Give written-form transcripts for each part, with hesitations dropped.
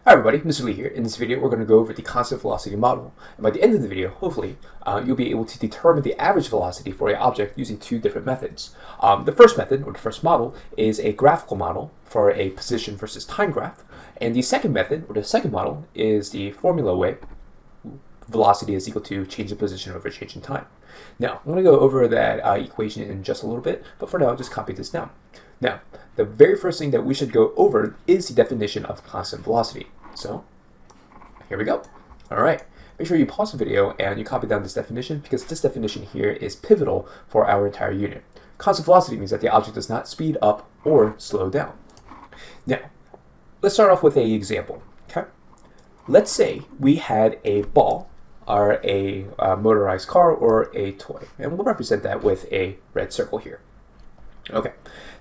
Hi everybody, Mr. Lee here. In this video, we're going to go over the constant velocity model. And by the end of the video, hopefully, you'll be able to determine the average velocity for an object using two different methods. The first method, or the first model, is a graphical model for a position versus time graph. And the second method, or the second model, is the formula way. Velocity is equal to change in position over change in time. Now, I'm going to go over that equation in just a little bit, but for now, just copy this down. Now, the very first thing that we should go over is the definition of constant velocity. So, here we go. All right, make sure you pause the video and you copy down this definition because this definition here is pivotal for our entire unit. Constant velocity means that the object does not speed up or slow down. Now, let's start off with an example, okay? Let's say we had a ball or a motorized car or a toy, and we'll represent that with a red circle here. Okay,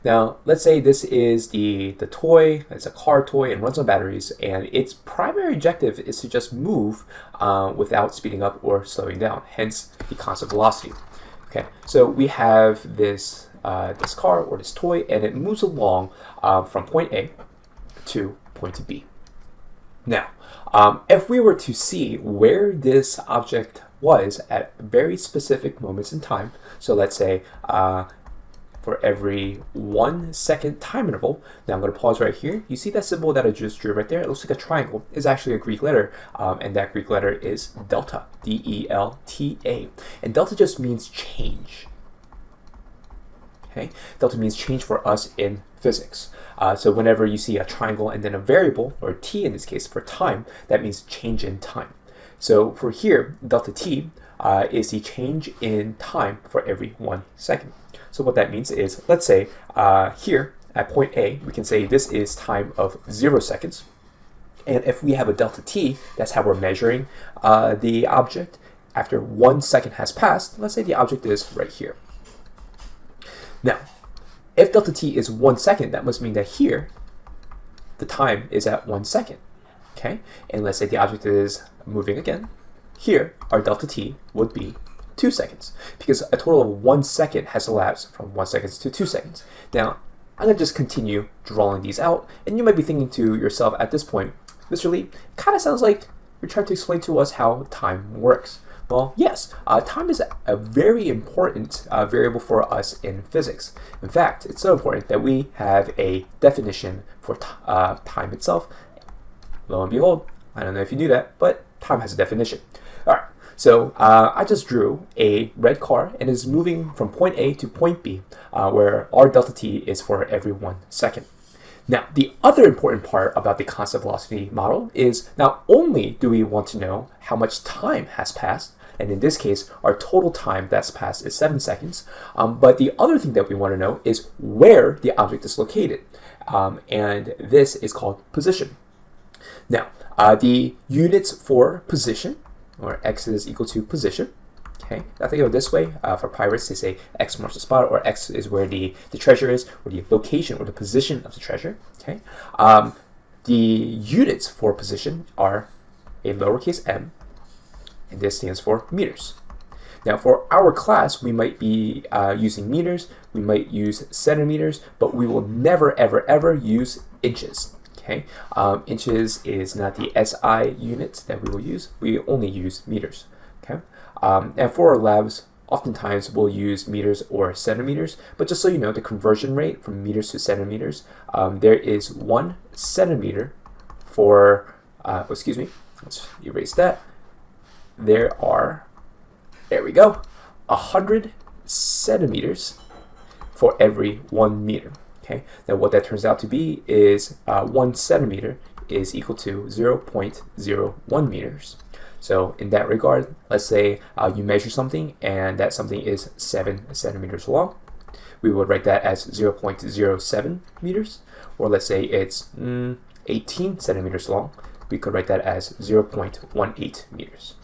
now let's say this is the toy, it's a car toy and runs on batteries, and its primary objective is to just move without speeding up or slowing down, hence the constant velocity. Okay, so we have this car or this toy, and it moves along from point A to point B. Now, if we were to see where this object was at very specific moments in time, so let's say for every 1 second time interval. Now I'm going to pause right here. You see that symbol that I just drew right there? It looks like a triangle. It's actually a Greek letter, and that Greek letter is delta, D-E-L-T-A. And delta just means change. Okay, delta means change for us in physics. So whenever you see a triangle and then a variable, or t in this case for time, that means change in time. So for here, delta t is the change in time for every 1 second. So what that means is, let's say here at point A, we can say this is time of 0 seconds. And if we have a delta t, that's how we're measuring the object. After 1 second has passed, let's say the object is right here. Now, if delta t is 1 second, that must mean that here, the time is at 1 second. Okay, and let's say the object is moving again. Here, our delta t would be 2 seconds, because a total of 1 second has elapsed from 1 second to 2 seconds. Now, I'm going to just continue drawing these out, and you might be thinking to yourself at this point, Mr. Lee, kind of sounds like you're trying to explain to us how time works. Well, yes, time is a very important variable for us in physics. In fact, it's so important that we have a definition for time itself. Lo and behold, I don't know if you knew that, but time has a definition. All right. So I just drew a red car and is moving from point A to point B, where our delta t is for every 1 second. Now, the other important part about the constant velocity model is not only do we want to know how much time has passed, and in this case, our total time that's passed is 7 seconds, but the other thing that we want to know is where the object is located, and this is called position. Now, the units for position, or x is equal to position. Okay, I think of it this way. For pirates, they say x marks the spot, or x is where the treasure is, or the location or the position of the treasure. Okay, the units for position are a lowercase m, and this stands for meters. Now, for our class, we might be using meters, we might use centimeters, but we will never, ever, ever use inches. Okay, inches is not the SI unit that we will use. We only use meters. Okay, and for our labs, oftentimes we'll use meters or centimeters. But just so you know, the conversion rate from meters to centimeters, there is 1 centimeter for. Excuse me. Let's erase that. There we go. 100 centimeters for every 1 meter. Okay, now what that turns out to be is 1 centimeter is equal to 0.01 meters. So in that regard, let's say you measure something and that something is 7 centimeters long. We would write that as 0.07 meters, or let's say it's 18 centimeters long. We could write that as 0.18 meters.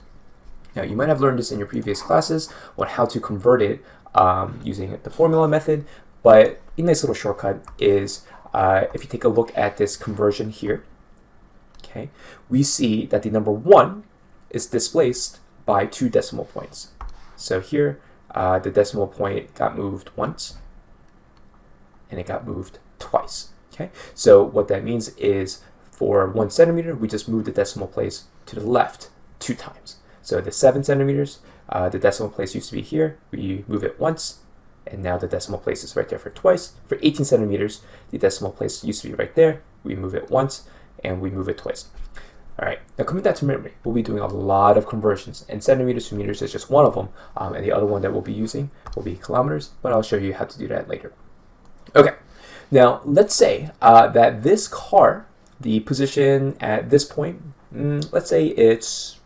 Now, you might have learned this in your previous classes on how to convert it using the formula method. But a nice little shortcut is if you take a look at this conversion here, okay, we see that the number 1 is displaced by 2 decimal points. So here, the decimal point got moved once, and it got moved twice. Okay, so what that means is for 1 centimeter, we just move the decimal place to the left 2 times. So the 7 centimeters, the decimal place used to be here. We move it once, and now the decimal place is right there for twice. For 18 centimeters, the decimal place used to be right there. We move it once, and we move it twice. All right, now coming back to memory, we'll be doing a lot of conversions, and centimeters to meters is just one of them, and the other one that we'll be using will be kilometers, but I'll show you how to do that later. Okay, now let's say that this car, the position at this point, let's say it's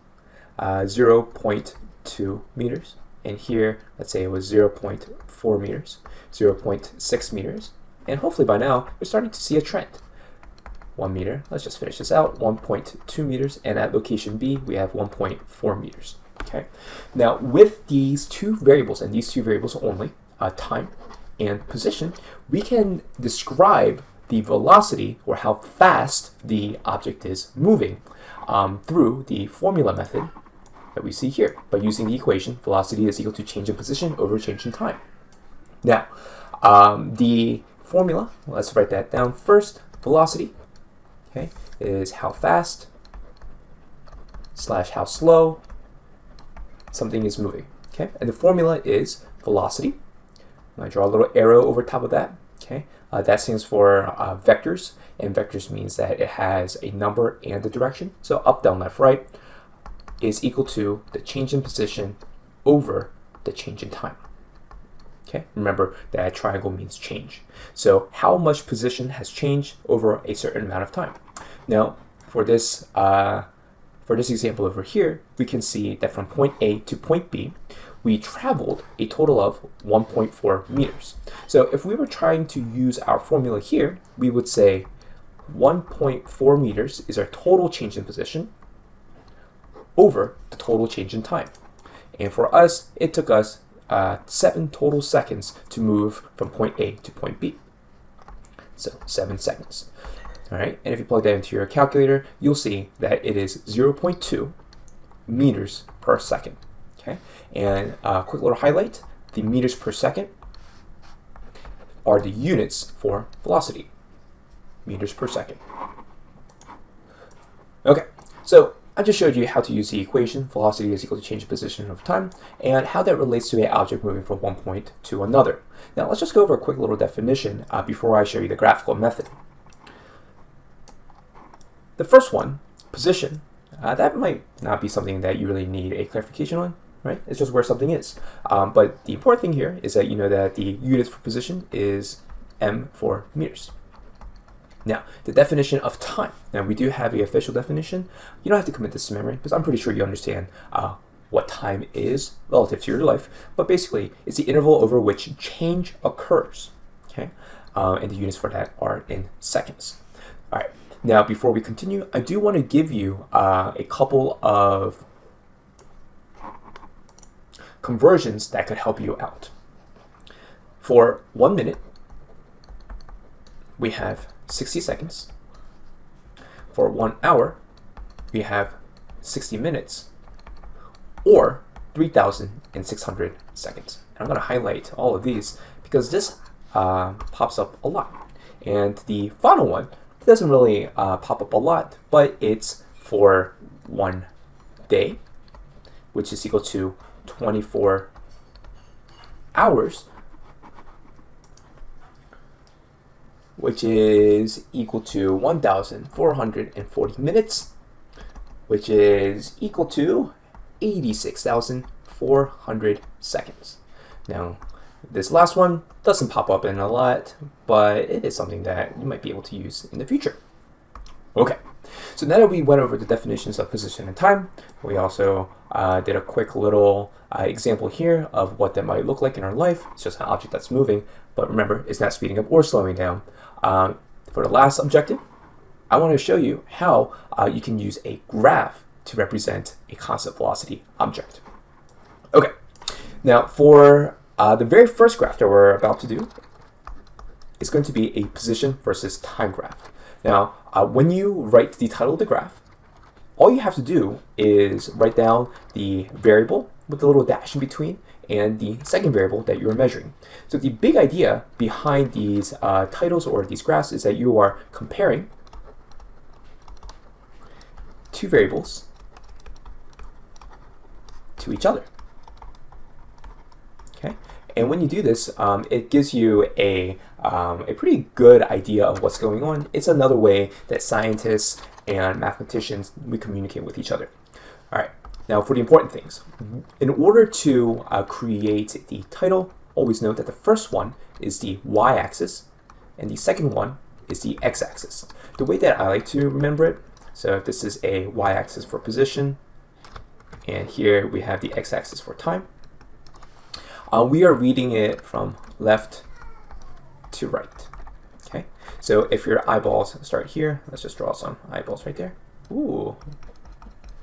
0.2 meters, and here, let's say it was 0.4 meters, 0.6 meters, and hopefully by now, we're starting to see a trend. 1 meter, let's just finish this out, 1.2 meters, and at location B, we have 1.4 meters, okay? Now, with these two variables, and these two variables only, time and position, we can describe the velocity, or how fast the object is moving, through the formula method that we see here, by using the equation, velocity is equal to change in position over change in time. Now, the formula, let's write that down first, velocity, okay, is how fast / how slow something is moving, okay? And the formula is velocity. I draw a little arrow over top of that, okay? That stands for vectors, and vectors means that it has a number and a direction. So up, down, left, right is equal to the change in position over the change in time. Okay, remember that triangle means change. So how much position has changed over a certain amount of time? Now, for this example over here, we can see that from point A to point B, we traveled a total of 1.4 meters. So if we were trying to use our formula here, we would say 1.4 meters is our total change in position over the total change in time. And for us, it took us 7 total seconds to move from point A to point B. So 7 seconds. All right, and if you plug that into your calculator, you'll see that it is 0.2 meters per second. Okay, and a quick little highlight, the meters per second are the units for velocity. Meters per second. Okay, so I just showed you how to use the equation, velocity is equal to change in position over time, and how that relates to an object moving from one point to another. Now let's just go over a quick little definition before I show you the graphical method. The first one, position, that might not be something that you really need a clarification on, right? It's just where something is. But the important thing here is that you know that the units for position is m for meters. Now, the definition of time. Now, we do have the official definition. You don't have to commit this to memory because I'm pretty sure you understand what time is relative to your life. But basically, it's the interval over which change occurs. Okay, and the units for that are in seconds. All right. Now, before we continue, I do want to give you a couple of conversions that could help you out. For 1 minute, we have 60 seconds. For 1 hour, we have 60 minutes, or 3,600 seconds. And I'm going to highlight all of these because this pops up a lot. And the final one doesn't really pop up a lot, but it's for 1 day, which is equal to 24 hours, which is equal to 1,440 minutes, which is equal to 86,400 seconds. Now, this last one doesn't pop up in a lot, but it is something that you might be able to use in the future. Okay, so now that we went over the definitions of position and time, we also did a quick little example here of what that might look like in our life. It's just an object that's moving, but remember, it's not speeding up or slowing down. For the last objective, I want to show you how you can use a graph to represent a constant velocity object. Okay, now for the very first graph that we're about to do is going to be a position versus time graph. Now, when you write the title of the graph, all you have to do is write down the variable with the little dash in between and the second variable that you're measuring. So the big idea behind these titles or these graphs is that you are comparing two variables to each other. Okay, and when you do this, it gives you a pretty good idea of what's going on. It's another way that scientists and mathematicians, we communicate with each other. All right, now for the important things. In order to create the title, always note that the first one is the y-axis, and the second one is the x-axis. The way that I like to remember it, so this is a y-axis for position, and here we have the x-axis for time. We are reading it from left to right. Okay, so if your eyeballs start here, let's just draw some eyeballs right there. Ooh,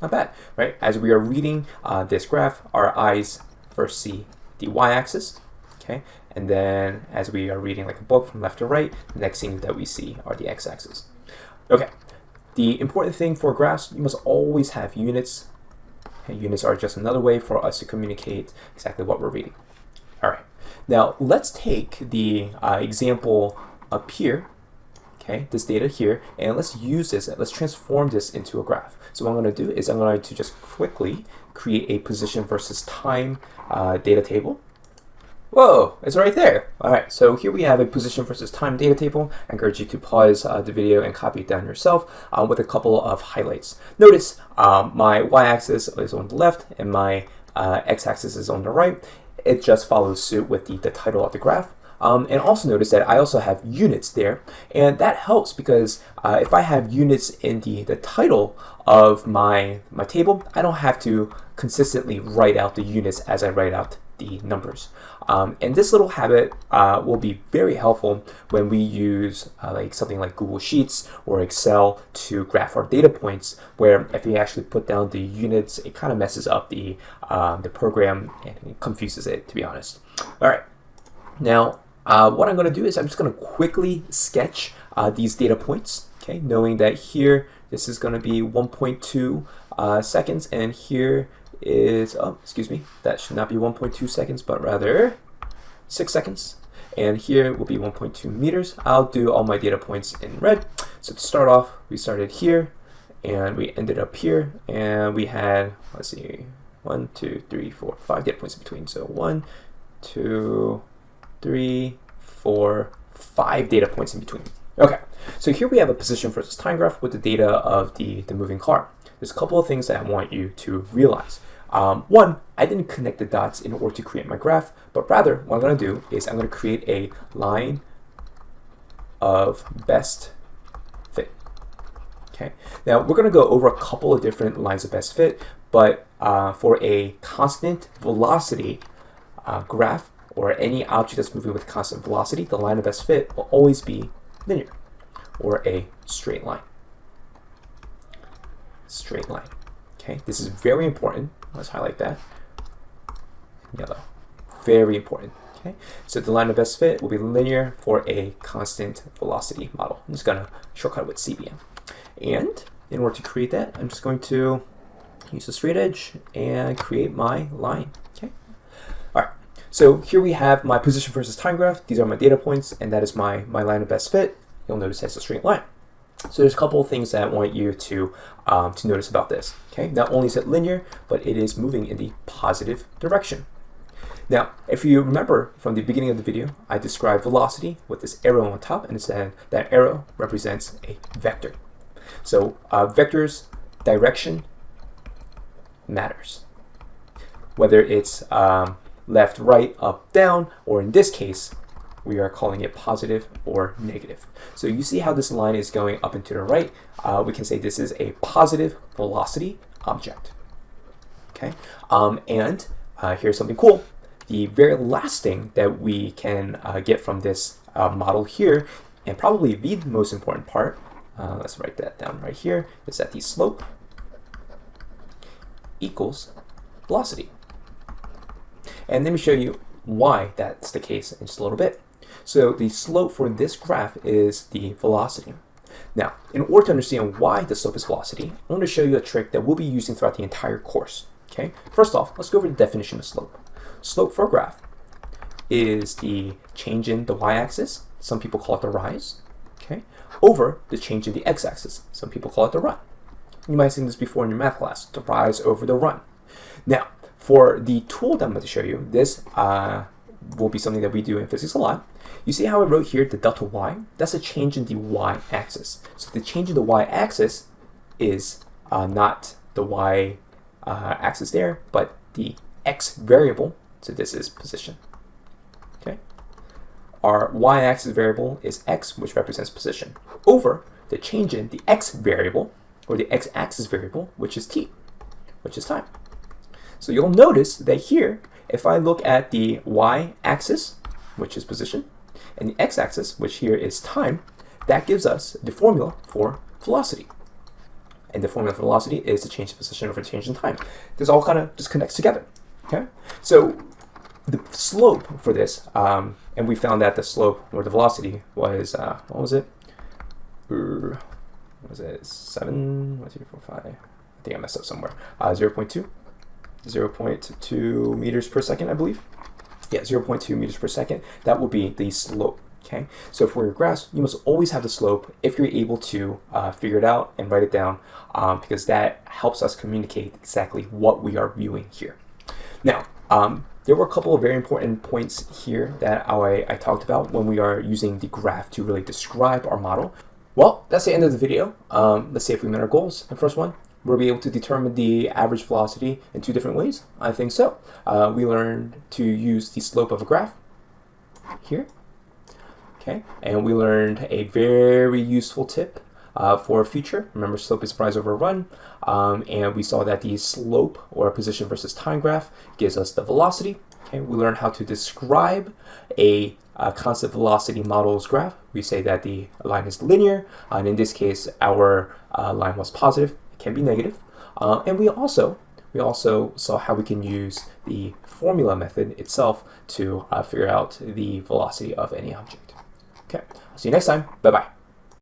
not bad, right? As we are reading this graph, our eyes first see the y-axis, okay? And then as we are reading like a book from left to right, the next thing that we see are the x-axis. Okay, the important thing for graphs, you must always have units. And units are just another way for us to communicate exactly what we're reading. All right, now let's take the example up here, okay, this data here, and let's use this, let's transform this into a graph. So what I'm going to do is I'm going to just quickly create a position versus time data table. Whoa, it's right there. All right, so here we have a position versus time data table. I encourage you to pause the video and copy it down yourself with a couple of highlights. Notice my y-axis is on the left and my x-axis is on the right. It just follows suit with the title of the graph. And also notice that I also have units there, and that helps because if I have units in the title of my table, I don't have to consistently write out the units as I write out the numbers. And this little habit will be very helpful when we use like something like Google Sheets or Excel to graph our data points, where if you actually put down the units, it kind of messes up the program and it confuses it, to be honest. All right, now what I'm going to do is I'm just going to quickly sketch these data points, okay, knowing that here this is going to be 1.2 seconds, and here is, oh, excuse me, that should not be 1.2 seconds, but rather 6 seconds. And here will be 1.2 meters. I'll do all my data points in red. So to start off, we started here and we ended up here, and we had, let's see, 1, 2, 3, 4, 5 data points in between. So 1, 2, 3, 4, 5 data points in between. Okay, so here we have a position versus time graph with the data of the moving car. There's a couple of things that I want you to realize. One, I didn't connect the dots in order to create my graph, but rather what I'm going to do is I'm going to create a line of best fit. Okay, now we're going to go over a couple of different lines of best fit, but for a constant velocity graph, or any object that's moving with constant velocity, the line of best fit will always be linear, or a straight line. Straight line. Okay, this is very important. Let's highlight that. Yellow. Very important. Okay, so the line of best fit will be linear for a constant velocity model. I'm just going to shortcut with CVM. And in order to create that, I'm just going to use the straight edge and create my line. Okay. All right. So here we have my position versus time graph. These are my data points, and that is my line of best fit. You'll notice that's a straight line. So there's a couple of things that I want you to notice about this. Okay, not only is it linear, but it is moving in the positive direction. Now, if you remember from the beginning of the video, I described velocity with this arrow on top, and it said that arrow represents a vector. So vectors, direction matters. Whether it's left, right, up, down, or in this case, we are calling it positive or negative. So you see how this line is going up and to the right. We can say this is a positive velocity object. Okay, and here's something cool. The very last thing that we can get from this model here, and probably the most important part, let's write that down right here, is that the slope equals velocity. And let me show you why that's the case in just a little bit. So the slope for this graph is the velocity. Now, in order to understand why the slope is velocity, I want to show you a trick that we'll be using throughout the entire course. Okay, first off, let's go over the definition of slope. Slope for a graph is the change in the y-axis, some people call it the rise, okay, over the change in the x-axis, some people call it the run. You might have seen this before in your math class, the rise over the run. Now, for the tool that I'm going to show you, this will be something that we do in physics a lot. You see how I wrote here the delta y? That's a change in the y-axis. So the change in the y-axis is not the y-axis there, but the x variable. So this is position. Okay. Our y-axis variable is x, which represents position, over the change in the x variable, or the x-axis variable, which is t, which is time. So you'll notice that here, if I look at the y-axis, which is position, and the x-axis, which here is time, that gives us the formula for velocity. And the formula for velocity is the change in position over change in time. This all kind of just connects together. Okay, so the slope for this, and we found that the slope or the velocity was what was it? What was it? 7, 1, 2, 4, 5. I think I messed up somewhere. 0.2 meters per second, I believe. Yeah, 0.2 meters per second. That will be the slope. Okay, so for your graphs, you must always have the slope if you're able to figure it out and write it down, because that helps us communicate exactly what we are viewing here. Now, there were a couple of very important points here that I talked about when we are using the graph to really describe our model. Well, that's the end of the video. Let's see if we met our goals. The first one, we'll be able to determine the average velocity in 2 different ways. I think so. We learned to use the slope of a graph here. Okay, and we learned a very useful tip for a feature. Remember, slope is rise over run, and we saw that the slope, or a position versus time graph, gives us the velocity. Okay, we learned how to describe a constant velocity model's graph. We say that the line is linear, and in this case, our line was positive. It can be negative, and we also saw how we can use the formula method itself to figure out the velocity of any object. Okay, I'll see you next time. Bye-bye.